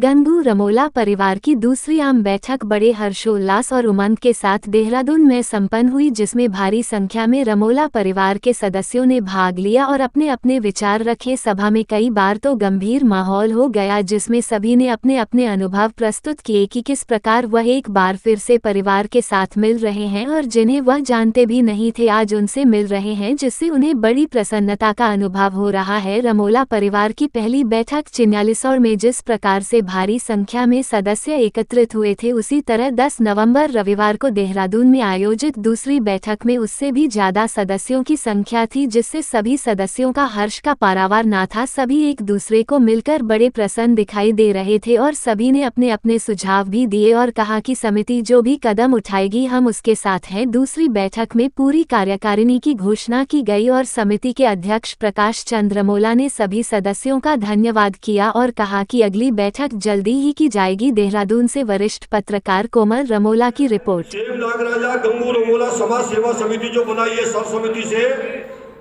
गंगू रमोला परिवार की दूसरी आम बैठक बड़े हर्षोल्लास और उमंग के साथ देहरादून में संपन्न हुई, जिसमें भारी संख्या में रमोला परिवार के सदस्यों ने भाग लिया और अपने अपने विचार रखे। सभा में कई बार तो गंभीर माहौल हो गया, जिसमें सभी ने अपने अपने अनुभव प्रस्तुत किए कि किस प्रकार वह एक बार फिर से परिवार के साथ मिल रहे हैं और जिन्हें वह जानते भी नहीं थे आज उनसे मिल रहे हैं, जिससे उन्हें बड़ी प्रसन्नता का अनुभव हो रहा है। रमोला परिवार की पहली बैठक चिन्यालीसौड़ में जिस प्रकार से भारी संख्या में सदस्य एकत्रित हुए थे, उसी तरह 10 नवंबर रविवार को देहरादून में आयोजित दूसरी बैठक में उससे भी ज्यादा सदस्यों की संख्या थी, जिससे सभी सदस्यों का हर्ष का पारावार न था। सभी एक दूसरे को मिलकर बड़े प्रसन्न दिखाई दे रहे थे और सभी ने अपने अपने सुझाव भी दिए और कहा कि समिति जो भी कदम उठाएगी हम उसके साथ हैं। दूसरी बैठक में पूरी कार्यकारिणी की घोषणा की गई और समिति के अध्यक्ष प्रकाश चंद्र रमोला ने सभी सदस्यों का धन्यवाद किया और कहा कि अगली बैठक जल्दी ही की जाएगी। देहरादून से वरिष्ठ पत्रकार कोमल रमोला की रिपोर्ट। सेव नागराजा गंगू रमोला समाज सेवा समिति जो बनाई है सर्व समिति से,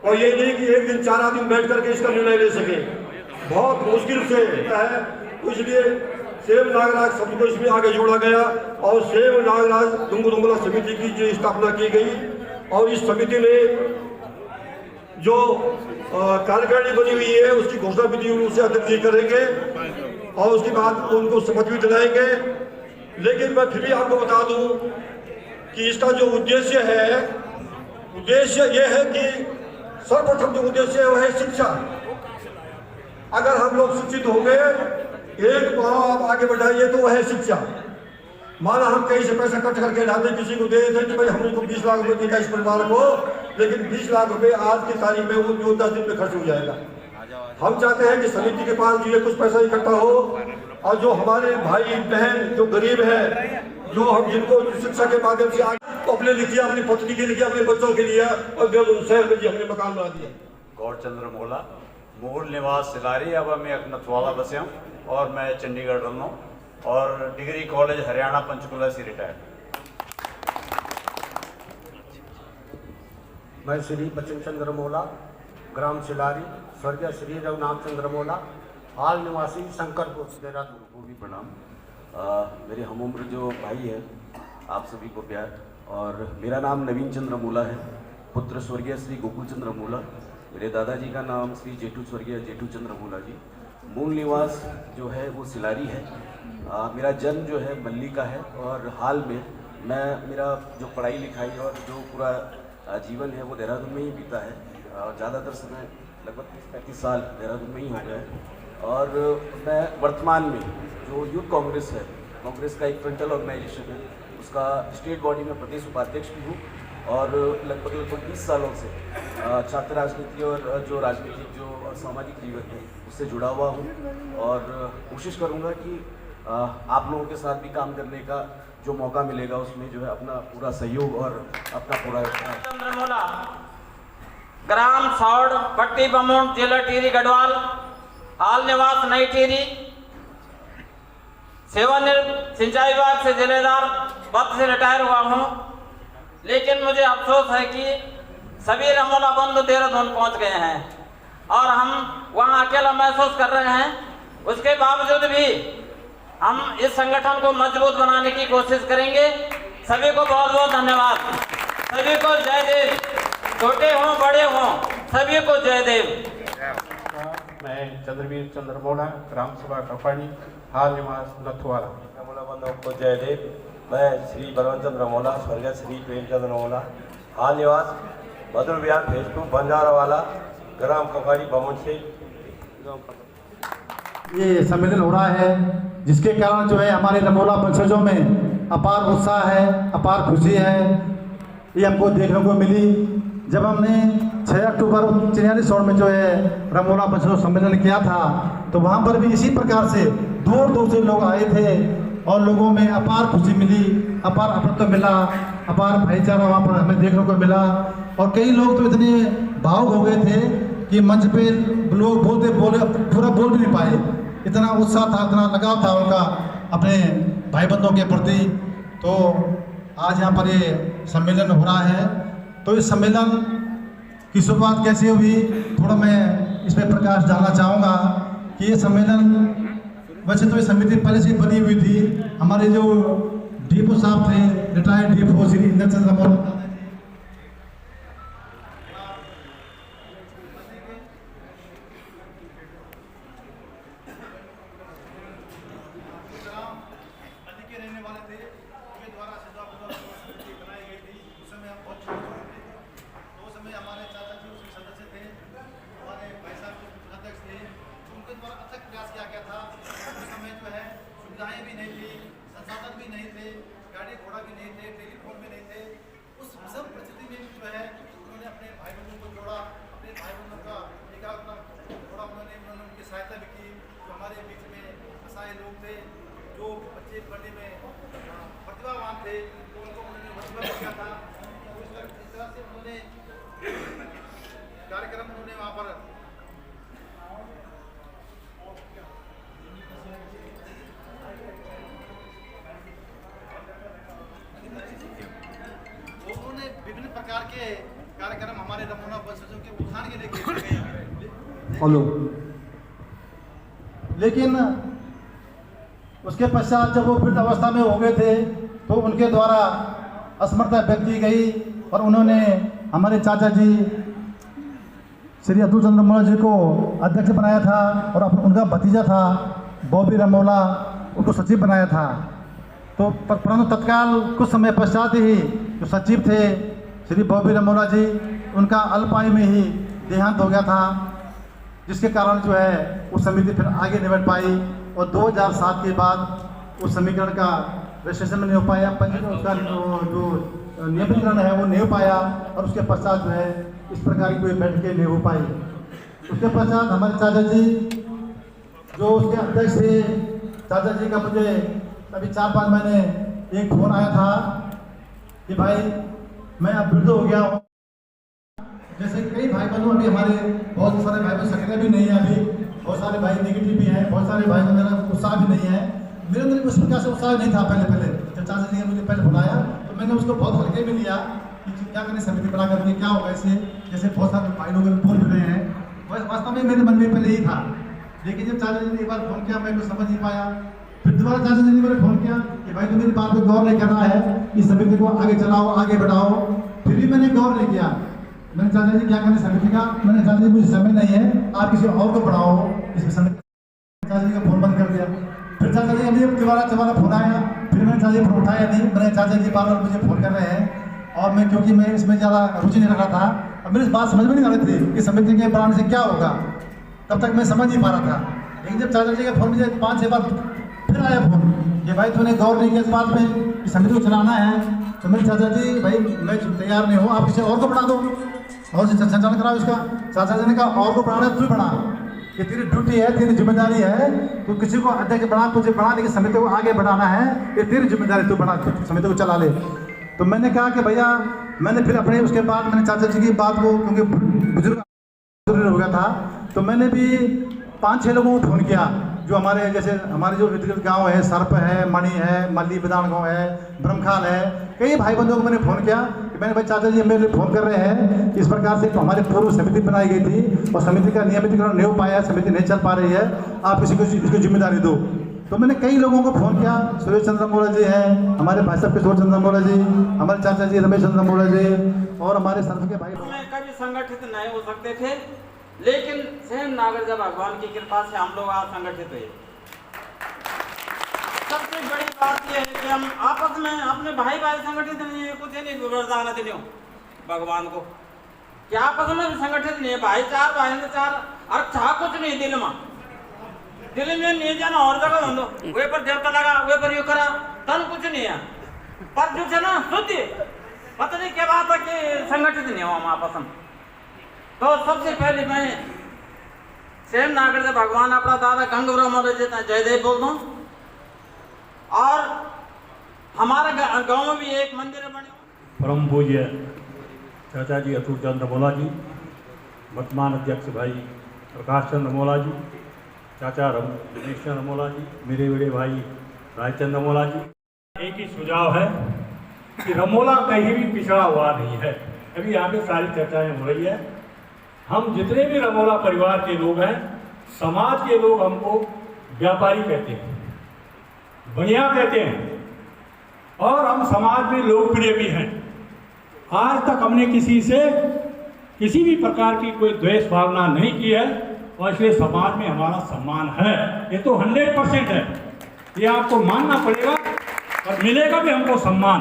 और ये नहीं कि एक दिन 4 आदमी बैठ करके इसका निर्णय ले सके, बहुत मुश्किल से है। तो इसलिए सेव नागराज शब्द को इसमें आगे जोड़ा गया और सेव नागराज गंगू रमोला समिति की जो स्थापना की गई और इस समिति में जो कार्यकारिणी बनी हुई है उसकी घोषणा विधि रूप से अध्यक्ष जी करेंगे और उसके बाद उनको शपथ भी दिलाएंगे। लेकिन मैं फिर भी आपको बता दूं कि इसका जो उद्देश्य है, उद्देश्य यह है कि सर्वप्रथम जो उद्देश्य है वह है शिक्षा। अगर हम लोग शिक्षित होंगे, एक पांव आप आगे बढ़ाइए तो वह है शिक्षा। माना हम कहीं से पैसा इकट्ठा करके लाते किसी को दे देते कि भाई हमको 20 लाख रुपए देगा इस परिवार को, लेकिन 20 लाख रुपए आज की तारीख में वो 10 दिन में खर्च हो जाएगा। हम चाहते हैं कि समिति के पास जो कुछ पैसा इकट्ठा हो और जो हमारे भाई बहन जो गरीब है, जो हम जिनको शिक्षा के माध्यम से अपने लिखिए, अपनी पत्नी के लिए, अपने बच्चों के लिए और शहर में हमने मकान बना दिया। गौरचंद्र रमोला मूल निवास सिलारी, अब मैं नथवाला बसे हूँ और मैं चंडीगढ़ रहना हूँ और डिग्री कॉलेज हरियाणा पंचकुला से रिटायर्ड। मैं श्री बच्चन चंद्र रमोला, ग्राम सिलारी, स्वर्गीय श्री रघुनाथ चंद्र रमोला, हाल निवासी शंकरपुर देहरादून को भी प्रणाम। मेरे हम उम्र जो भाई है आप सभी को प्यार। और मेरा नाम नवीन चंद्र रमोला है, पुत्र स्वर्गीय श्री गोकुल चंद्र रमोला। मेरे दादाजी का नाम श्री जेठू स्वर्गीय जेठू चंद्र रमोला जी। मूल निवास जो है वो सिलारी है। मेरा जन्म जो है मल्ली का है और हाल में मेरा जो पढ़ाई लिखाई और जो पूरा जीवन है वो देहरादून में ही बीता है। ज़्यादातर समय लगभग 35 साल देहरादून में ही हो गए और मैं वर्तमान में जो यूथ कांग्रेस है, कांग्रेस का एक फ्रंटल ऑर्गेनाइजेशन है, उसका स्टेट बॉडी में प्रदेश उपाध्यक्ष भी हूँ और लगभग 20 सालों से छात्र राजनीति और जो राजनीतिक जो सामाजिक जीवन है उससे जुड़ा हुआ हूँ और कोशिश करूँगा कि आप लोगों के साथ भी काम करने का जो मौका मिलेगा उसमें जो है अपना पूरा सहयोग और अपना पूरा रमोला, ग्राम सौड़, पट्टी बमोट, जिला टिहरी गढ़वाल, हाल निवास नई टिहरी, सेवानिवृत्त सिंचाई विभाग से जिलेदार पद से रिटायर हुआ हूँ। लेकिन मुझे अफसोस है कि सभी रमोला बंधु देहरादून पहुँच गए हैं और हम वहाँ अकेला महसूस कर रहे हैं। उसके बावजूद भी हम इस संगठन को मजबूत बनाने की कोशिश करेंगे। सभी को बहुत बहुत धन्यवाद। सभी को जय देव, छोटे हों बड़े हों सभी को जय देव। मैं चंद्रवीर चंद्र रमोला, ग्राम सभा कपानी, हाल निवास नथवाला। रमोला बंधुओं को जय देव। मैं श्री बलवंत रमोला, स्वर्गीय श्री प्रेमचंद रमोला, हाल निवास मधुर विहार फेज 2 बंजारावाला, ग्राम कपाड़ी बमन से। ये सम्मेलन हो रहा है जिसके कारण जो है हमारे रमोला वंशजों में अपार उत्साह है, अपार खुशी है। ये हमको देखने को मिली जब हमने 6 अक्टूबर 1994 में जो है रमोला वंशजों सम्मेलन किया था, तो वहाँ पर भी इसी प्रकार से दूर दूर से लोग आए थे और लोगों में अपार खुशी मिली, अपार अपनत्व मिला, अपार भाईचारा वहाँ पर हमें देखने को मिला। और कई लोग तो इतने भावुक हो गए थे कि मंच पे लोग बोले पूरा बोल भी नहीं पाए, इतना उत्साह था, इतना लगाव था उनका अपने भाई बंधुओं के प्रति। तो आज यहाँ पर ये सम्मेलन हो रहा है, तो इस सम्मेलन की शुरुआत कैसे हुई थोड़ा मैं इस पर प्रकाश डालना चाहूँगा कि ये सम्मेलन वैसे तो ये समिति पहले से बनी हुई थी। हमारे जो डीपो साहब थे, रिटायर्ड डीपो श्री इंद्र चंद्र रमोला, कार्यक्रम उन्होंने वहाँ पर उन्होंने विभिन्न प्रकार के कार्यक्रम हमारे रमोला वंशजों के उत्थान के लिए किए। हेलो, लेकिन उसके पश्चात जब वो वृद्ध अवस्था में हो गए थे तो उनके द्वारा असमर्थता व्यक्त की गई और उन्होंने हमारे चाचा जी श्री अतुल चंद्र रमोला जी को अध्यक्ष बनाया था और उनका भतीजा था बॉबी रमोला, उनको सचिव बनाया था। तो परंतु तत्काल कुछ समय पश्चात ही जो सचिव थे श्री बॉबी रमोला जी, उनका अल्पायु में ही देहांत हो गया था, जिसके कारण जो है वो समिति फिर आगे नहीं बढ़ पाई और 2007 के बाद उस समीकरण का रजिस्ट्रेशन नहीं हो पाया, पंजीकरण उसका जो नियमितीकरण है वो नहीं हो पाया और उसके पश्चात जो है इस प्रकार की कोई बैठकें नहीं हो पाई। उसके पश्चात हमारे चाचा जी जो उसके अध्यक्ष थे, चाचा जी का मुझे अभी 4-5 महीने एक फोन आया था कि भाई मैं अब वृद्ध हो गया हूँ। जैसे कई भाई बंधु अभी हमारे बहुत सारे भाई बहन सक्रिय भी नहीं है, अभी बहुत सारे भाई नेगेटिव भी हैं, बहुत सारे भाई मेरा उत्साह भी नहीं है। मेरे अंदर उस प्रकार से उत्साह नहीं था पहले जब चाचा जी ने मुझे पहले बुलाया तो मैंने उसको बहुत हल्के में लिया कि क्या करें समिति बना करके क्या होगा इससे, जैसे बहुत सारे भाई लोग बोल भी रहे हैं। वास्तव में मेरे मन में पहले यही था, लेकिन जब चाचा जी ने एक बार फोन किया मैं कुछ समझ नहीं पाया। फिर दोबारा चाचा जी ने मेरे फोन किया कि भाई तुम मेरी बात पर गौर नहीं कर रहा है, इस समिति को आगे चलाओ, आगे बढ़ाओ। फिर भी मैंने गौर नहीं किया। मैंने चाचा जी क्या करें समिति का, मैंने चाचा जी मुझे समय नहीं है, आप किसी और को बढ़ाओ इस समिति। चाचा जी का फोन बंद कर दिया। फिर चाचा जी अभी दोबारा फोन आया, फिर मैंने चाचा जी फोन उठाया नहीं। मैंने चाचा जी बार बार मुझे फोन कर रहे हैं और मैं क्योंकि मैं इसमें ज़्यादा रुचि नहीं रख रहा था, अब मेरी बात समझ में नहीं आ रही थी कि समिति के बढ़ाने से क्या होगा, तब तक मैं समझ नहीं पा रहा था। लेकिन जब चाचा जी का फोन मुझे 5-6 बार फिर आया फोन कि भाई तूने गौर नहीं किया इस बात पे कि समिति को चलाना है, तो मेरे चाचा जी भाई मैं तैयार नहीं हूँ, आप किसी और को बढ़ा दो और संचालन कराओ इसका। चाचा जी ने कहा और को बढ़ाना तू बढ़ा, ये तेरी ड्यूटी है, तेरी जिम्मेदारी है, तू किसी को अध्यक्ष बना, तुझे बढ़ा, लेकिन समिति को आगे बढ़ाना है, ये तेरी जिम्मेदारी, तू बढ़ा, समिति को चला ले। तो मैंने कहा कि भैया, मैंने फिर अपने उसके बाद मैंने चाचा जी की बात को, क्योंकि बुजुर्ग हो गया था, तो मैंने भी 5-6 लोगों को फोन किया जो हमारे जैसे हमारे जो वितरित गांव है, सर्प है, मणि है, मल्ली विधान गाँव है, ब्रह्मखाल है, कई भाई बंधुओं को मैंने फोन किया कि मैंने भाई चाचा जी मेरे लिए फोन कर रहे हैं, इस प्रकार से हमारी पूर्व समिति बनाई गई थी और समिति का नियमितीकरण नहीं हो पाया, समिति नहीं चल पा रही है, आप किसी को इसकी जिम्मेदारी दो। तो मैंने कई लोगों को फोन किया, सुरेश चंद्र रमोला जी हैं, हमारे भाई साहब किशोर चंद्र रमोला जी, हमारे चाचा जी रमेश चंद्र रमोला जी और हमारे सर्प के भाई। कभी संगठित नहीं हो सकते थे, लेकिन स्वयं नागरजा भगवान की कृपा से हम लोग आज संगठित हुए। सबसे बड़ी बात यह है कि हम आपस में अपने भाई संगठित नहीं है, कुछ नहीं वरदान दिलो भगवान को कि आपस में भी संगठित नहीं है। भाई चार अच्छा कुछ नहीं दिल में नहीं जाना और जगह हो वे पर देवता लगा, वे पर यू करा, तन कुछ नहीं है, पर जो है ना शुद्ध पता नहीं क्या बात है कि संगठित नहीं हो हम आपस में। तो सबसे पहले मैं स्वयं नागरजा भगवान अपना दादा गंग ब्रह्म जयदेव बोल दूं और हमारे गांव में भी एक मंदिर बने। परम पूज्य चाचा जी अतुल चंद्र रमोला जी, वर्तमान अध्यक्ष भाई प्रकाश चंद्र रमोला जी, चाचा रमेश चंद्र रमोला जी, मेरे बड़े भाई रायचंद्र रमोला जी। एक ही सुझाव है कि रमोला कहीं भी पिछड़ा हुआ नहीं है। अभी आगे सारी चर्चाएं हो रही है, हम जितने भी रमोला परिवार के लोग हैं, समाज के लोग हमको व्यापारी कहते हैं, बढ़िया कहते हैं, और हम समाज में लोकप्रिय भी हैं। आज तक हमने किसी से किसी भी प्रकार की कोई द्वेष भावना नहीं की है, और इसलिए समाज में हमारा सम्मान है। ये तो 100% है, ये आपको मानना पड़ेगा, और मिलेगा भी हमको सम्मान।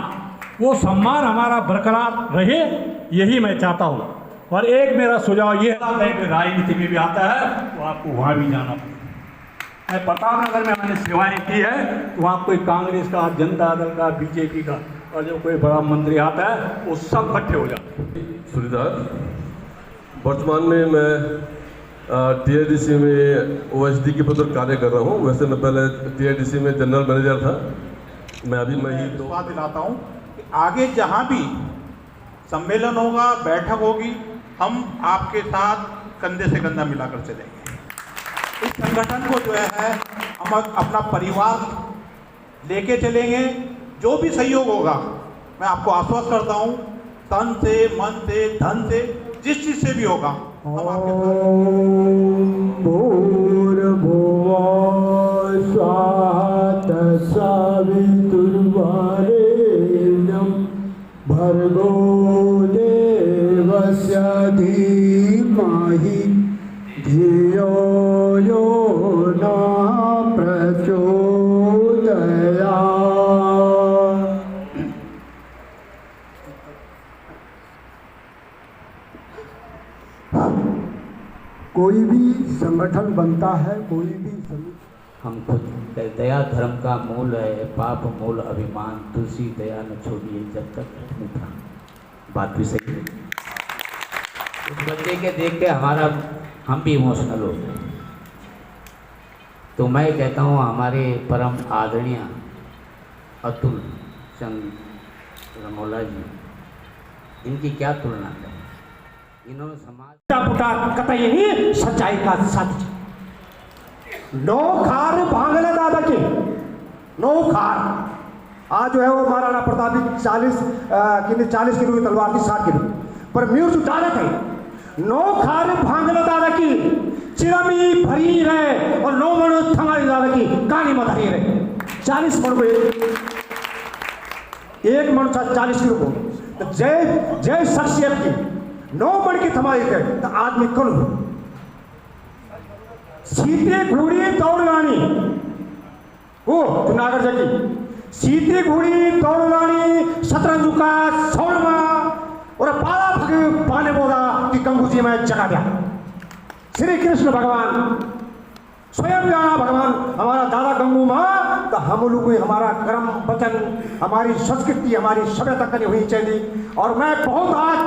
वो सम्मान हमारा बरकरार रहे, यही मैं चाहता हूँ। और एक मेरा सुझाव ये है कि राजनीति में भी आता है तो आपको वहाँ भी जाना पड़ेगा। मैं प्रताप नगर में मैंने सेवाएं की है, तो वहाँ कोई कांग्रेस का, जनता दल का, बीजेपी का, और जो कोई बड़ा मंत्री आता है वो सब इकट्ठे हो जाते हैं। सूर्यदास, वर्तमान में मैं TIDC में OSD के पद पर कार्य कर रहा हूँ। वैसे मैं पहले TIDC में जनरल मैनेजर था। मैं अभी मैं ही बात दिलाता हूँ कि आगे जहाँ भी सम्मेलन होगा, बैठक होगी, हम आपके साथ कंधे से कंधा मिलाकर चलेंगे। इस संगठन को जो है हम अपना परिवार लेके चलेंगे। जो भी सहयोग होगा मैं आपको आश्वस्त करता हूँ, तन से, मन से, धन से, जिस चीज से भी होगा हम आपके भर्गो देवस्य धीमहि धियो यो न प्रचोदयात्। कोई भी संगठन बनता है, कोई भी हम खुद दया धर्म का मूल है, पाप मूल अभिमान, तुलसी दया न छोड़िए जब तक पृथ्वी प्राण। बात भी सही है। उस बच्चे के देख के हम भी इमोशनल हो गए। तो मैं कहता हूँ हमारे परम आदरणीय अतुल चंद रमोला जी, इनकी क्या तुलना करें। इन्होंने समाज कतई ही सच्चाई का साथ नो खार भांगले दादा के नो खार। आज जो है वो महाराणा प्रताप की 40 किलो की तलवार थी, 60 किलो पर म्यूज उठाने थे। नो खार भांगले दादा की चिरमी भरी रहे, और नो मणो थमारी दादा की कहानी मत हरी रहे। 40 मण को एक मण 40 किलो को, तो जय शख्सियत की 9 मण की थमाई थे, तो आदमी कौन हो। सीते घोड़ी दौड़ लानी वो जूनागढ़ जगी, सीते घोड़ी दौड़ लानी शतरंज का सौरमा, और पाला पाने बोला कि गंगू जी में जगा दिया। श्री कृष्ण भगवान स्वयं जाना भगवान हमारा दादा गंगू माँ, तो हम लोग हमारा कर्म वचन, हमारी संस्कृति, हमारी सभ्यता करनी हुई चाहिए। और मैं बहुत आज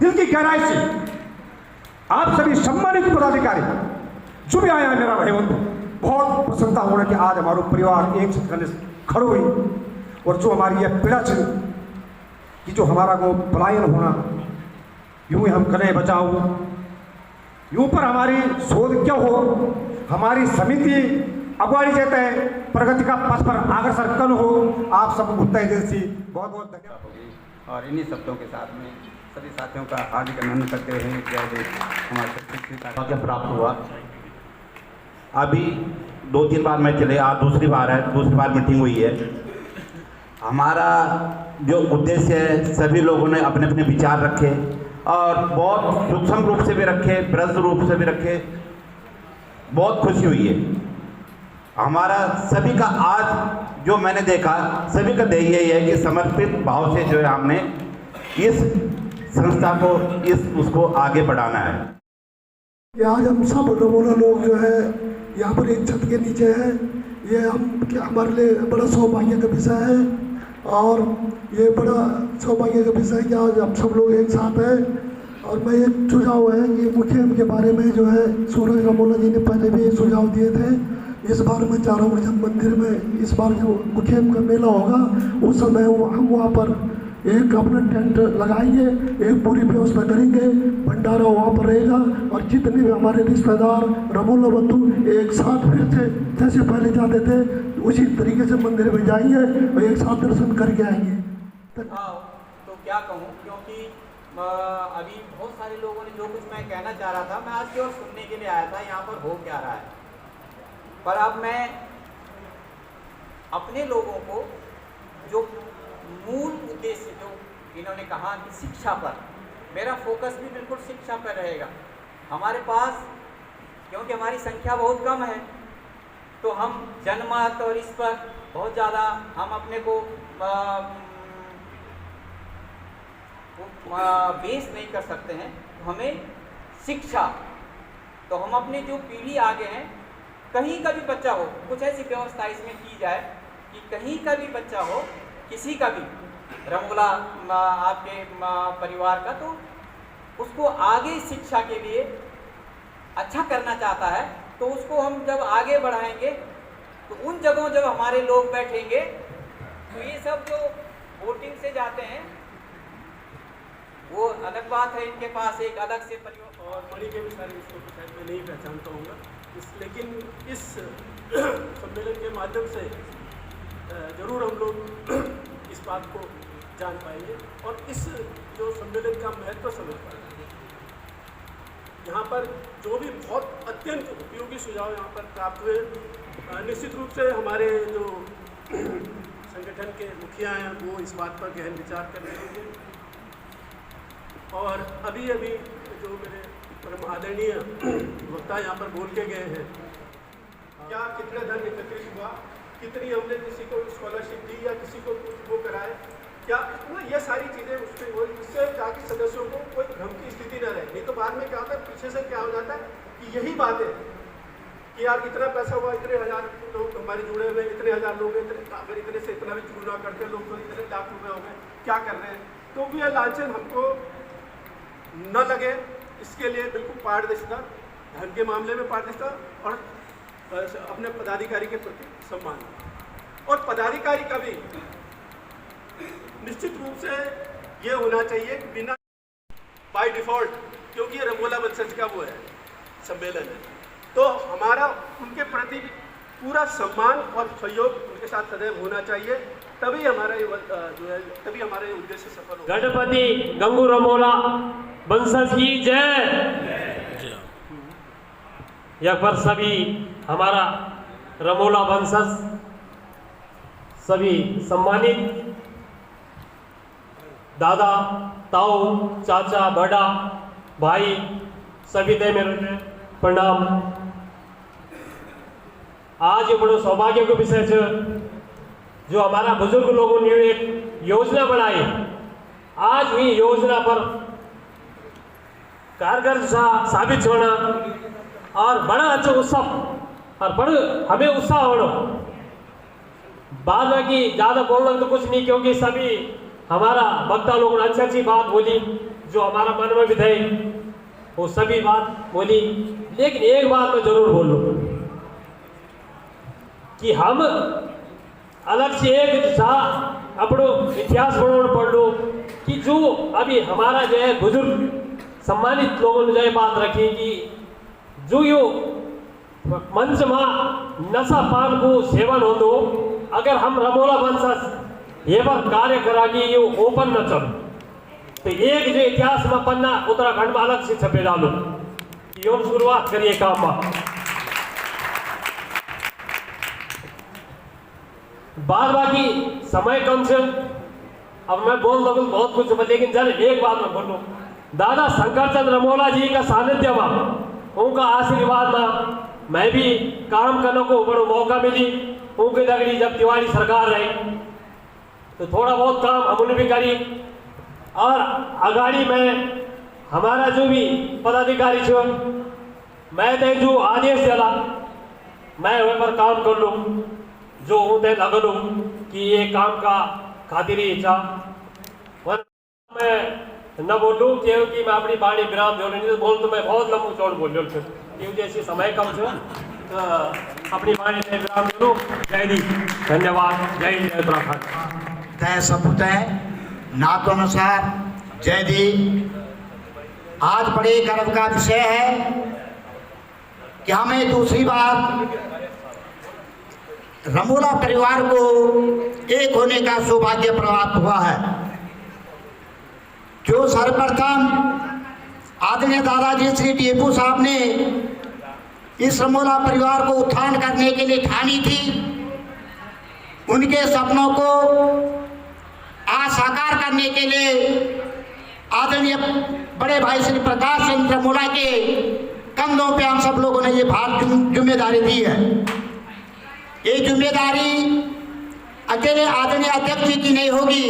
दिल की गहराई से आप सभी सम्मानित पदाधिकारी जो भी आया है, मेरा भाई बंधु, बहुत प्रसन्नता होने कि आज हमारा परिवार एक साथ खड़ो हुई, और जो हमारी यह पीड़ा थी कि जो हमारा वो पलायन होना, यूं ही हम करें बचाओ, यूं पर हमारी शोध क्या हो, हमारी समिति अगवाड़ी देते हैं, प्रगति का पथ पर अग्रसर कल हो। आप सब उत्तर एजेंसी बहुत बहुत धन्यवाद। और इन्हीं शब्दों के साथ में सभी साथियों का हार्दिक अभिनंदन करते हुए जय देश हमारे प्राप्त हुआ। अभी 2-3 बार मैं चले, आज दूसरी बार मीटिंग हुई है। हमारा जो उद्देश्य है, सभी लोगों ने अपने अपने विचार रखे, और बहुत सूक्ष्म रूप से भी रखे, ब्रज रूप से भी रखे। बहुत खुशी हुई है। हमारा सभी का आज जो मैंने देखा, सभी का ध्येय यही है कि समर्पित भाव से जो है हमने इस संस्था को, उसको आगे बढ़ाना है। आज हम सब रमोला लोग जो है यहाँ पर एक छत के नीचे है, ये हमारे लिए बड़ा सौभाग्य का विषय है, और ये बड़ा सौभाग्य का विषय है कि आज हम सब लोग एक साथ हैं। और मैं एक सुझाव है कि मुखिया के बारे में जो है सूरज रमोला जी ने पहले भी एक सुझाव दिए थे। इस बार मैं चाह रहा हूँ जब मंदिर में इस बार जो मुखिया का मेला होगा, उस समय हम वहाँ पर एक अपना टेंट लगाएंगे, एक पूरी व्यवस्था करेंगे, भंडारा वहाँ पर रहेगा, और जितने भी हमारे रिश्तेदार रमोला बंधु एक साथ फिर से जैसे पहले जाते थे उसी तरीके से मंदिर में जाएंगे और एक साथ दर्शन करके आएंगे। तो क्या कहूँ, क्योंकि अभी बहुत सारे लोगों ने जो कुछ मैं कहना चाह रहा था, मैं आज केवल सुनने के लिए आया था यहाँ पर हो क्या रहा है। पर अब मैं अपने लोगों को जो मूल उद्देश्य जो इन्होंने कहा कि शिक्षा पर, मेरा फोकस भी बिल्कुल शिक्षा पर रहेगा। हमारे पास क्योंकि हमारी संख्या बहुत कम है तो हम जनमत और इस पर बहुत ज़्यादा हम अपने को बेस नहीं कर सकते हैं। हमें शिक्षा, तो हम अपने जो पीढ़ी आगे हैं, कहीं का भी बच्चा हो, कुछ ऐसी व्यवस्था इसमें की जाए कि कहीं का भी बच्चा हो, किसी का भी रमोला आपके परिवार का, तो उसको आगे शिक्षा के लिए अच्छा करना चाहता है तो उसको हम जब आगे बढ़ाएंगे तो उन जगहों जब हमारे लोग बैठेंगे तो ये सब जो वोटिंग से जाते हैं वो अलग बात है, इनके पास एक अलग से परिवार और मणि के भी सारे इसको तो शायद मैं नहीं पहचानता हूँ लेकिन इस सम्मेलन के माध्यम से ज़रूर हम लोग इस बात को जान पाएंगे और इस जो सम्मेलन का महत्व समझ पाएंगे। यहाँ पर जो भी बहुत अत्यंत उपयोगी सुझाव यहाँ पर प्राप्त हुए, निश्चित रूप से हमारे जो संगठन के मुखिया हैं वो इस बात पर गहन विचार कर रहे होंगे। और अभी अभी जो मेरे परम आदरणीय वक्ता यहाँ पर बोल के गए हैं, क्या कितना धन एकत्रित हुआ, कितनी हमने किसी को स्कॉलरशिप दी या किसी को कुछ वो कराए, क्या ये सारी चीज़ें उसमें हो, इससे ताकि सदस्यों को कोई भ्रम की स्थिति न रहे। नहीं तो बाद में क्या होता है, पीछे से क्या हो जाता है कि यही बात है कि यार इतना पैसा हुआ, इतने हज़ार लोग हमारे जुड़े हुए, इतने हज़ार लोग, अगर इतने से इतना भी चूना करते लोग तो इतने लाख रुपए हो गए, क्या कर रहे हैं। तो भी यह लालचन हमको न लगे, इसके लिए बिल्कुल पारदर्शिता, धन के मामले में पारदर्शिता और अपने पदाधिकारी के प्रति सम्मान। और पदाधिकारी का भी निश्चित रूप से ये होना चाहिए कि बिना बाय डिफ़ॉल्ट, क्योंकि ये रंगोला वंशज का वो है सम्मेलन है, तो हमारा उनके प्रति पूरा सम्मान और सहयोग उनके साथ सदैव होना चाहिए, तभी हमारा ये जो है तभी हमारा ये उद्देश्य सफल होगा। गणपति गंगू रमोला वंशज की जय। यह पर सभी हमारा रमोला वंशज सभी सम्मानित दादा, ताऊ, चाचा, बड़ा भाई सभी दे मेरे प्रणाम। आज ये बड़ो सौभाग्य को विषय है जो हमारा बुजुर्ग लोगों ने एक योजना बनाई, आज हुई योजना पर कारगर साबित होना और बड़ा अच्छा उत्सव और बड़े हमें उत्साह होना। बाद में कि ज़्यादा बोलना तो कुछ नहीं, क्योंकि सभी हमारा वक्ता लोगों ने अच्छी अच्छी बात बोली जो हमारा मन में भी थे, वो सभी बात बोली। लेकिन एक बात मैं जरूर बोल लूँ कि हम अलग से एक अपनो इतिहास पढ़ लो कि जो अभी हमारा जो है बुजुर्ग सम्मानित लोगों ने जो बात रखी कि जो यो मंच में नशा पान को सेवन हो दो, अगर हम रमोला वंशज ये पर कार्य करागी ये ओपन न चलो तो एक जो इतिहास में पन्ना उत्तराखंड में अलग से छपे डालो, यो शुरुआत करिए काम में। बाद बाकी समय कम से अब मैं बोल दूँ बहुत कुछ, लेकिन जरा एक बात मैं बोलूँ, दादा शंकरचंद रमोला जी का सानिध्य में, उनका आशीर्वाद में मैं भी काम करने को बड़ा मौका मिली। उनकी दगड़ी जब तिवारी सरकार रही तो थोड़ा बहुत काम हमने भी करी और अगाड़ी में हमारा जो भी पदाधिकारी छो मैं ते जो आदेश दिला मैं वह पर काम कर लूँ, जो उन्हें लग लूँ कि ये काम का खातिर ही इच्छा मैं न बोलूँ क्योंकि मैं अपनी बाणी विराम दो नहीं बोल तो मैं बहुत लंबू चौड़ बोल लूँ क्योंकि ऐसी समय कम छो तो अपनी बाणी में विराम दो। जय दी, धन्यवाद। जय हिंद, जय उत्तराखंड। तय सपुतय नातोनुसार जय दी। आज बड़े गर्व का विषय है कि हमें दूसरी बार रमोला परिवार को एक होने का सौभाग्य प्राप्त हुआ है। जो सर्वप्रथम आदरणीय दादाजी श्री टीपू साहब ने इस रमोला परिवार को उत्थान करने के लिए ठानी थी। उनके सपनों को आज साकार करने के लिए आदरणीय बड़े भाई श्री प्रकाश चंद्र रमोला के कंधों पे हम सब लोगों ने ये भार जिम्मेदारी दी है। ये जिम्मेदारी अकेले आदरणीय अध्यक्ष जी की नहीं होगी,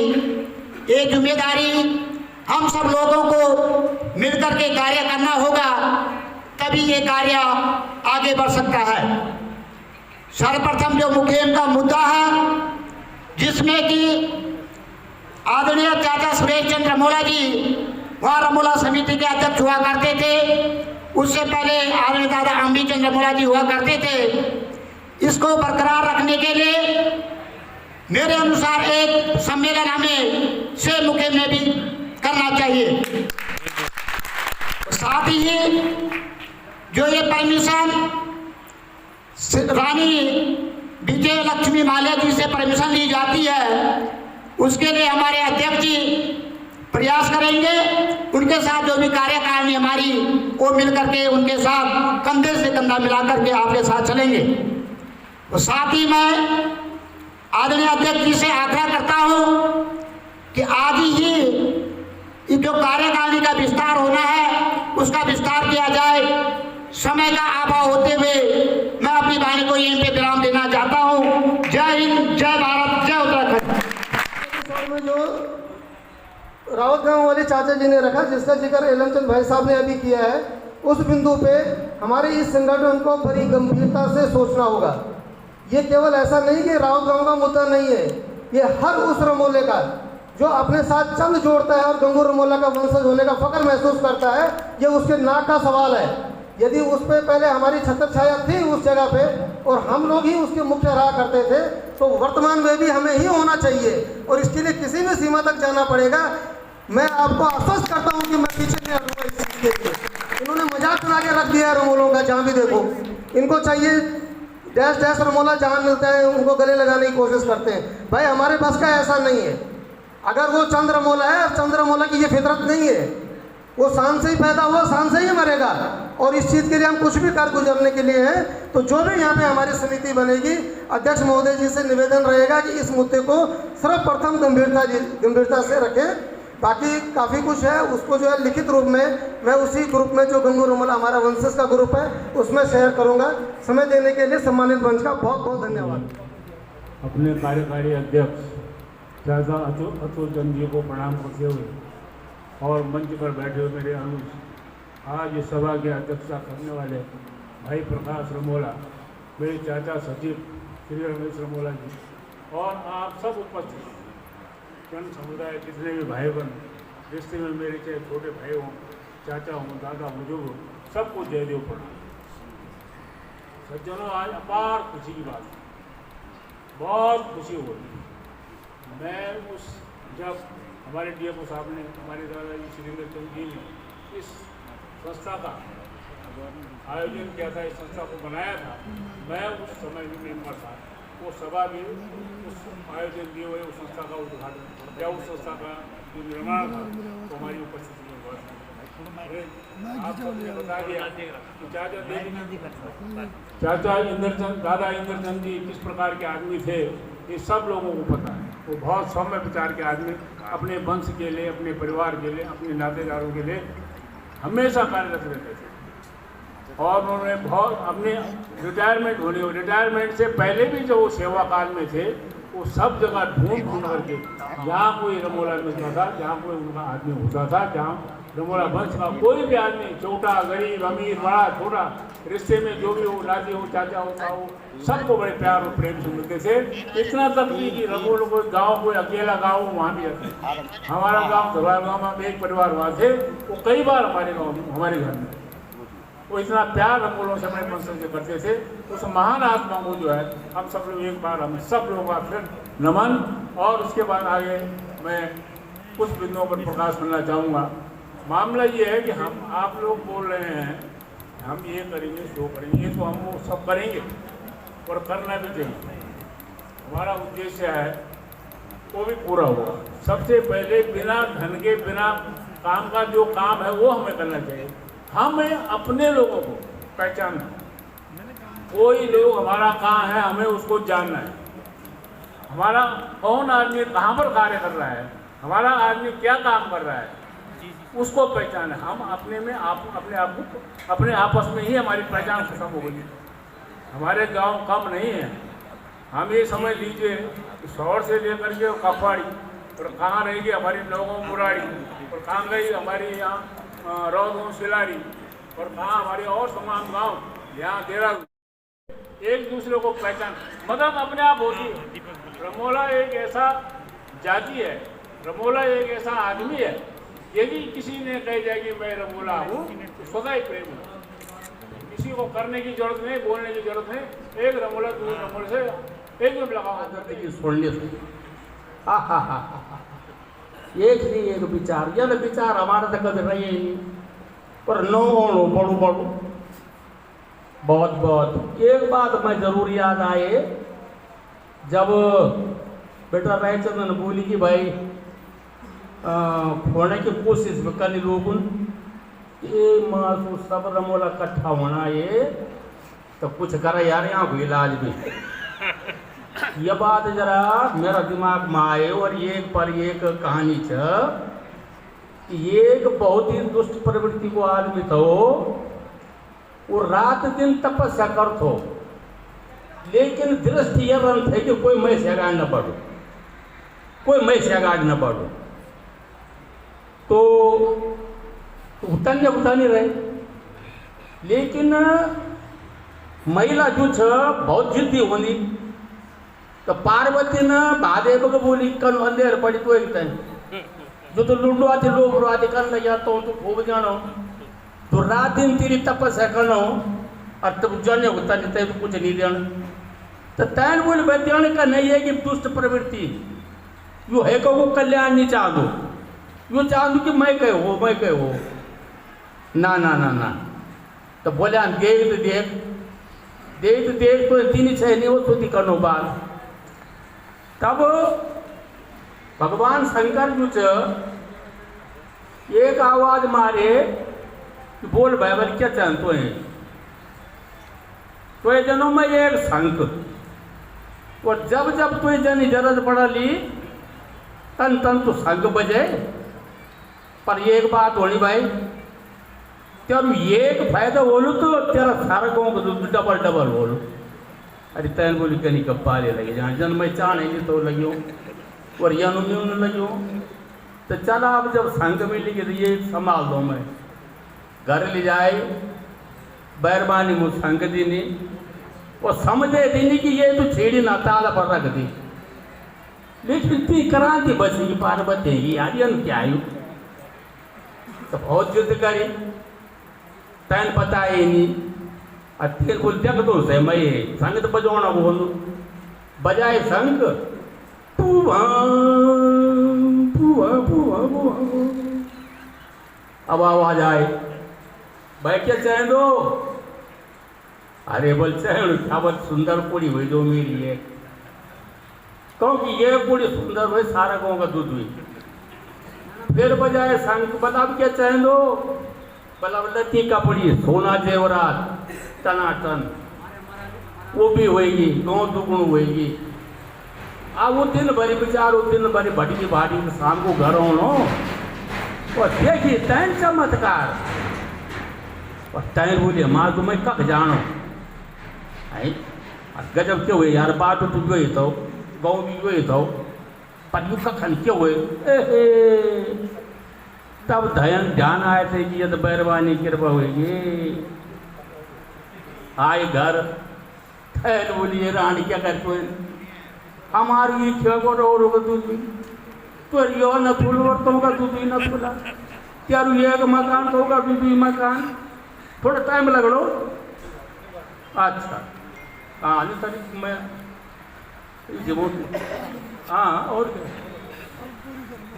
ये जिम्मेदारी हम सब लोगों को मिलकर के कार्य करना होगा, तभी ये कार्य आगे बढ़ सकता है। सर्वप्रथम जो मुख्य का मुद्दा है, जिसमें कि आदरणीय चाचा सुरेश चंद्र रमोला जी वहाँ रमोला समिति के अध्यक्ष हुआ करते थे, उससे पहले आदरणीय दादा अम्बी चंद्र रमोला जी हुआ करते थे। इसको बरकरार रखने के लिए मेरे अनुसार एक सम्मेलन हमें से मुखे में भी करना चाहिए। साथ ही जो ये परमिशन रानी विजय लक्ष्मी माल्या जी से परमिशन ली जाती है, उसके लिए हमारे अध्यक्ष जी प्रयास करेंगे। उनके साथ जो भी कार्यकारिणी हमारी वो मिलकर के उनके साथ कंधे से कंधा मिलाकर के आपके साथ चलेंगे। तो साथ ही मैं आदरणीय अध्यक्ष जी से आग्रह करता हूं कि आज ही जो कार्यकारिणी का विस्तार होना है उसका विस्तार किया जाए। समय का अभाव होते हुए मैं अपनी वाणी को यहीं पे विराम देना चाहता हूं। जय हिंद, जय भारत, जय उत्तराखंड। में जो रावत गांव वाले चाचा जी ने रखा, जिसका जिक्र एलमचंद भाई साहब ने अभी किया है, उस बिंदु पे हमारे इस संगठन को बड़ी गंभीरता से सोचना होगा। ये केवल ऐसा नहीं कि रावत गांव का मुद्दा नहीं है, ये हर उस रमोले का जो अपने साथ चंद जोड़ता है और गंगू रमोला का वंशज होने का फख्र महसूस करता है, ये उसके नाक का सवाल है। यदि उस पर पहले हमारी छत्र छाया थी उस जगह पे और हम लोग ही उसके मुख्य रहा करते थे, तो वर्तमान में भी हमें ही होना चाहिए और इसके लिए किसी भी सीमा तक जाना पड़ेगा। मैं आपको आश्वस्त करता हूँ कि मैं पीछे नहीं हटूंगा इस चीज़ के लिए। इन्होंने मजाक बना के रख दिया है रमोलों का, जहाँ भी देखो इनको चाहिए डैश डैश रमोला, जहाँ मिलता है उनको गले लगाने की कोशिश करते हैं। भाई हमारे पास का ऐसा नहीं है। अगर वो चंद्रमोला है, चंद्रमोला की ये फितरत नहीं है, वो शान से ही पैदा हुआ, शान से ही मरेगा। और इस चीज़ के लिए हम कुछ भी कर गुजरने के लिए हैं। तो जो भी यहाँ पे हमारी समिति बनेगी, अध्यक्ष महोदय जी से निवेदन रहेगा कि इस मुद्दे को सर्वप्रथम गंभीरता से रखें। बाकी काफ़ी कुछ है, उसको जो है लिखित रूप में मैं उसी ग्रुप में जो गंगू रमोला हमारा वंशज का ग्रुप है उसमें शेयर करूँगा। समय देने के लिए सम्मानित मंच का बहुत बहुत धन्यवाद। अपने कार्यकारी अध्यक्ष चाचा अतुल चंद जी को प्रणाम करते हुए और मंच पर बैठे हुए मेरे अनुज, आज इस सभा की अध्यक्षता करने वाले भाई प्रकाश रमोला, मेरे चाचा सचिव श्री रमेश रमोला जी और आप सब उपस्थित जन समुदाय, जितने भी भाई बहन रिश्ते में मेरे चाहे छोटे भाई हों, चाचा हों, दादा बुजुर्ग, सबको जय देव प्रणाम। सज्जनों, आज अपार खुशी की बात है, बहुत खुशी हो रही है। मैं उस जब हमारे डीएफओ साहब ने, हमारे दादाजी श्रींद्र चंद जी ने इस संस्था का आयोजन किया था, इस संस्था को बनाया था, मैं उस समय भी मेंबर था। वो सभा भी उस आयोजन दिए हुए उस संस्था का उद्घाटन या उस संस्था का जो निर्माण था तो हमारी उपस्थिति में हुआ था। आप सबने बता दिया कि चाचा इंद्रचंद, दादा इंद्रचंद जी किस प्रकार के आदमी थे, ये सब लोगों को पता है। वो बहुत सौम्य विचार के आदमी, अपने वंश के लिए, अपने परिवार के लिए, अपने नातेदारों के लिए हमेशा कार्यरत रहते थे। और उन्होंने बहुत अपने रिटायरमेंट से पहले भी जो वो सेवा काल में थे, वो सब जगह ढूंढ करके जहाँ कोई रमोला मिलता था, जहाँ कोई उनका आदमी होता था, जहाँ रमोला वंश का कोई भी आदमी, छोटा गरीब अमीर बड़ा छोटा, रिश्ते में जो भी हो, दादी हो, चाचा होता हो, सबको बड़े प्यार और प्रेम से मिलते थे। इतना तक कि रमोलों को गाँव, कोई अकेला गाँव वहाँ भी रहते। हमारा गाँव धरवार गाँव में एक परिवार वहाँ थे, वो कई बार हमारे गाँव में, हमारे घर में, वो इतना प्यार रमोलों से अपने वंशज से करते थे। उस महान आत्मा को जो है हम सब लोग एक बार, हम सब लोगों का फिर नमन। और उसके बाद आगे मैं कुछ बिंदुओं पर प्रकाश करना चाहूँगा। मामला ये है कि हम आप लोग बोल रहे हैं हम ये करेंगे, वो करेंगे, ये तो हम वो सब करेंगे और करना भी चाहिए। हमारा उद्देश्य है वो भी पूरा होगा। सबसे पहले बिना धन के, बिना काम का जो काम है वो हमें करना चाहिए। हमें अपने लोगों को पहचानना, कोई लोग हमारा कहाँ है, हमें उसको जानना है। हमारा कौन आदमी कहाँ पर कार्य कर रहा है, हमारा आदमी क्या काम कर रहा है, उसको पहचान है। हम अपने में अपने आपस में ही हमारी पहचान खत्म हो गई। हमारे गांव कम नहीं है। हम ये समझ लीजिए कि शहर से लेकर के कपवाड़ी और कहाँ रहेगी हमारी नौगांव मुराड़ी और कहाँ गई हमारी यहाँ रौगांव सिलारी और कहाँ हमारे और तमाम गाँव यहाँ देहरादून, एक दूसरे को पहचान मदद अपने आप होती है। रमोला एक ऐसा जाति है, रमोला एक ऐसा आदमी है, यदि किसी ने कह दिया कि मैं रमोला हूँ तो स्वतः ही प्रेम है। किसी को करने की जरूरत नहीं, बोलने की जरूरत नहीं। एक रमोला दूसरे रमोले से एकदम लगाओ। एक नहीं एक विचार, यह विचार हमारा तो कभी रहे ही नहीं, पर नो बड़ू बड़ू बहुत बहुत। एक बात मैं जरूर याद आए, जब बेटा रायचंद्र ने बोली कि भाई खोने की कोशिश में करने लोगों ये मासूस सब रमोला इकट्ठा होना ये तो कुछ करे यार यहाँ को इलाज भी। यह बात जरा मेरा दिमाग में आए और एक पर एक कहानी एक बहुत ही दुष्ट प्रवृत्ति को आदमी था वो रात दिन तपस्या कर थो, लेकिन दृष्टि यह रन थे कि कोई मैं से आगाड़ न बढ़ो, कोई मैं से आगाड़ न बढ़ो। तो उतने उतानी रहे, लेकिन महिला जो बहुत जिद्दी होनी तो पार्वती ने महादेव को बोली कल अंधेर पड़ी तो एक टाइम जो तो लुंडो आती लोग आती कर ले जाता हूँ तो खूब जानो तो रात दिन तेरी तपस्या करना और तब जाने होता नहीं तब कुछ नहीं देना। तो तैन बोले वैज्ञानिक का नहीं है कि दुष्ट प्रवृत्ति यो है को वो कल्याण नहीं चाह दो, यो चाह दो कि मैं कहे हो मैं कहे हो ना ना ना ना। तो बोले देख देख देख देख तो तीन छः नहीं हो स्तुति करनो बात। तब भगवान शंकर जो एक आवाज मारे कि बोल भाई बल क्या चाहते हैं तो ये जनों में एक शंख और जब जब तो जनी जरूरत पड़ा ली तन तन तो शंख बजे। पर एक बात होनी भाई तेरू एक फायदा बोलू तो तेरा सारा गाँव को डबल डबल बोलू। अरे तैन बोली कहीं कब पाले लगे जहाँ जन मैं चाह नहीं तो लगियो और यन लगियो। तो चला अब जब संग में लिखे तो ये संभाल दो मैं घर ले जाए बैरबानी मुझ संग दीनी और समझे दीनी कि ये तो छेड़ी ना ताला पर रख दी, लेकिन इतनी क्रांति बची पार्वती यार यन क्या आयु तो बहुत युद्ध करी तैन पता है नहीं। अत्यर बोल देख दो से मैं संग तो बजाना बोल बजाए संग अब आवाज आए भाई क्या चाहे दो। अरे बोल चाहे क्या बोल सुंदर पूरी हुई जो मेरी है क्योंकि ये पूरी सुंदर हुई सारा गाँव का दूध हुई। फिर बजाए संग बताओ क्या चाहे दो। बला लती कपड़ी सोना जेवरात टनाटन वो भी होएगी गाँव दुगुण होएगी। अब वो दिन भरी विचार वो दिन भरी भटकी भाटी शाम को घर होनो और देखिए तैन चमत्कार और तैन बोलिए माँ तो मैं कब जानो है गजब क्यों हुए यार बात तो जो ही तो गाँव भी जो ही तो पर यू कखन क्यों हुए तब ध्यान आए थे कि यद बैरवानी कृपा हुई आए घर ठहर बोलिए रानी क्या करते हैं हमारी इच्छा को रो का दूध तो यो न फूल और तो का दूध न फूला यार ये मकान तो का दूध मकान थोड़ा टाइम लग लो। अच्छा हाँ नहीं तारीख में हाँ और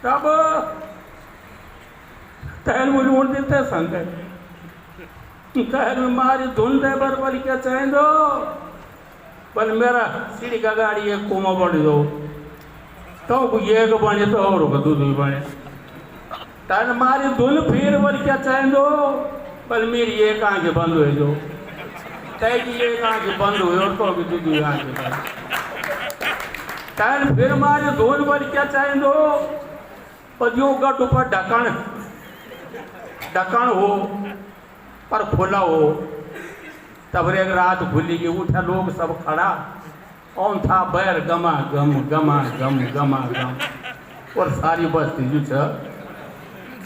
तब तहल मुझे वोट देते हैं संग तहल में मारी धुन दे बरबर क्या चाहे दो पर मेरा सीढ़ी का गाड़ी एक कोमा बढ़ दो तो ये को बने तो और दूध भी बने तहल मारी धुन फिर बर क्या चाहे दो पर मेरी एक आंखें बंद हो जो कह कि एक आँख बंद हुई और तो भी दूसरी आँख टाइम फिर मारे धोन पर क्या चाहिए दो पदियों का ऊपर ढक्कन हो पर खुला हो। तब एक रात खुली की उठा लोग सब खड़ा और था बैर गमा गम गमा गम गमा गम और सारी बस्ती जो छ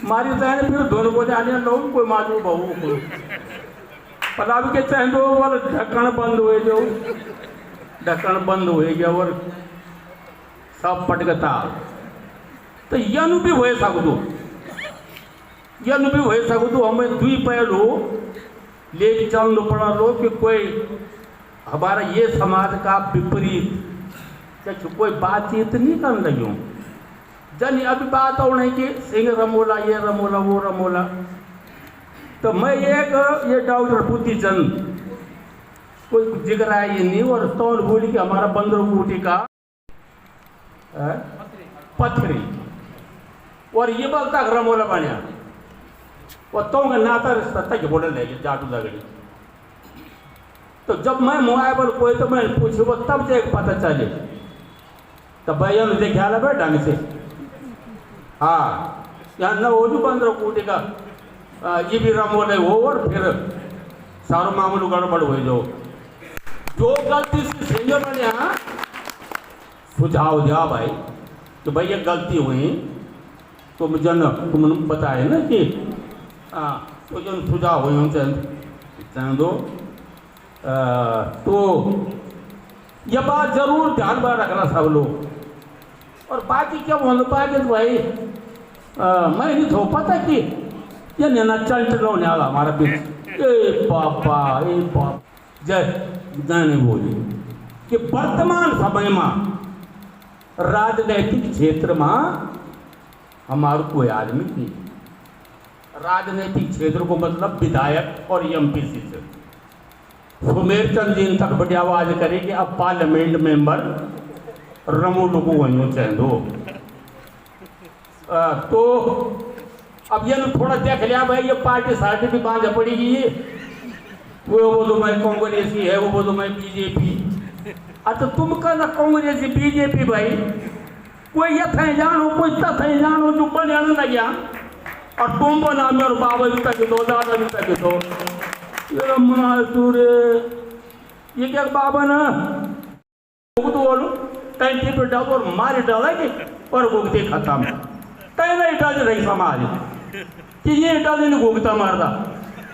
मारी जाए फिर दोनों को जाने लोग कोई मालूम बहू को पता भी के चाहे दो और ढक्कन बंद हुए जो ढक्कन बंद हुए गया और सब पटकता तो यनु भी हो सकूँ हमें दुई पहलू लेके चलना पड़ा लो कि कोई हमारा ये समाज का विपरीत कोई बातचीत नहीं कर रही हूँ जन अभी बात हो नहीं कि सिंह रमोला ये रमोला वो रमोला। तो मैं एक ये डॉक्टर बुद्धिचंद कोई जिक्र है ये नहीं और तौल बोली कि हमारा बंदरकोटी का पथरी और ये बोलता रमोला बनिया और तो नाता रिश्ता तक बोल लेगी जाटू लगड़ी। तो जब मैं मोबाइल कोई तो मैं पूछी वो तब से एक पता चले तो भैया मुझे ख्याल है ढंग से हाँ यहाँ न हो जो बंदरकोटी का ये भी रमोले हो और फिर सारो मामूल गड़बड़ हुए जो गलती से सेंजर बने हाँ सुझाव दिया भाई तो भाई ये गलती हुई तो मुझे न तुम बताए ना कि हाँ तो जो सुझाव हुई हम दो तो ये बात जरूर ध्यान में रखना सब लोग। और बाकी क्या बोल पाएंगे तो भाई मैं नहीं थो पता कि ये नैना चल होने वाला हमारा बीच ए पापा जय जाने बोली कि वर्तमान समय में राजनैतिक क्षेत्र में हमारे कोई आदमी नहीं। राजनैतिक क्षेत्र को मतलब विधायक और एमपी से सुमेर चंद जी तक बड़ी आवाज करे कि अब पार्लियामेंट मेंबर रमू लोगों वहीं चाहे दो। तो अब ये थोड़ा देख लिया भाई ये पार्टी सार्टी भी बांध पड़ेगी वो तो मैं कांग्रेसी है वो तो मैं बीजेपी। अच्छा तुम कहना कांग्रेसी बीजेपी भाई कोई यथे जानो कोई तथे जानो जो बने न गया और तुम बना मेरे बाबा भी तक दो दादा भी तक दो ये मनासूरे ये क्या बाबा ना तो बोलो टैंकी पे डाल और मारे डाला कि और भुगते खत्म कहीं नहीं डाल रही समाज कि ये डाल नहीं भुगता मारदा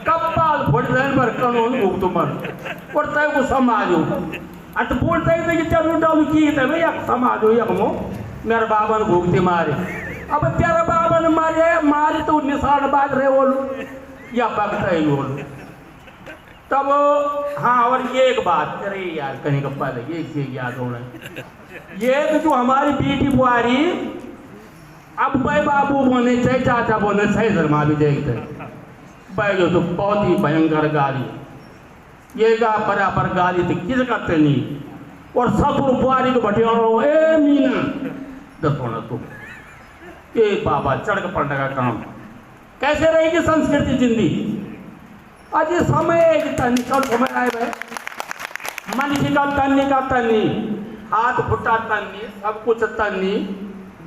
कपाल फोड़ जाने पर कानून भुगतो मर और तय को समाज हो अट बोलते हैं कि चलो डाल की थे भैया समाज हो यकमो मेरे बाबा ने भुगते मारे अब तेरा बाबा ने मारे तो निशान बाज रहे बोलो या पकता ही बोलो तब हाँ। और ये एक बात अरे यार कहीं का पहले ये चीज याद होना ये तो जो हमारी बेटी बुआरी अब भाई बाबू बोने चाहिए चाचा बोने चाहिए शर्मा भी देखते भाई जो तो बहुत ही भयंकर गाली ये का बराबर गाली थी किस करते नहीं और ससुर बुआरी को बटिया ए मीना दस होना तुम ए बाबा चढ़ पड़ने का काम कैसे रहेगी संस्कृति जिंदगी आज ये समय तनी कल समय आए भाई मनुष्य का तनी हाथ फुटा तनी सब कुछ तनी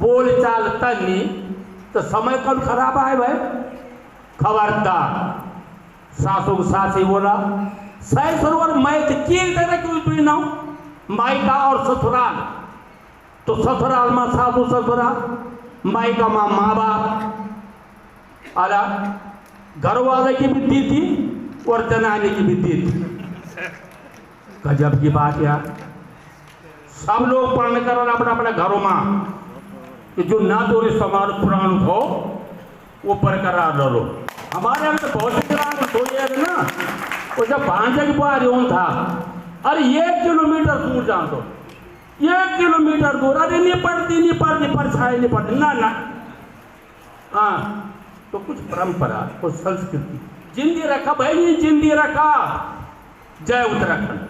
बोल चाल तनी तो समय कल खराब आए भाई। खबरदार सासू सासी बोला सही सरोवर मैं क्यों ना मायका और ससुराल तो ससुराल में सासू ससुराल मायका में माँ बाप अला घर वाले की भी दी थी और जनाने की भी दी थी। गजब की बात यार सब लोग पढ़ने कर अपने अपने घरों में कि जो ना तो समाज पुराण हो वो बरकरार रहो। हमारे यहाँ तो बहुत ही ना वो जब भांजे की बात यूं था अरे 1 किलोमीटर दूर जान दो 1 किलोमीटर दूर अरे नहीं पड़ती परछाई नहीं पड़ती ना हाँ तो कुछ परंपरा कुछ संस्कृति जिंदी रखा भाई जिंदी रखा। जय उत्तराखंड।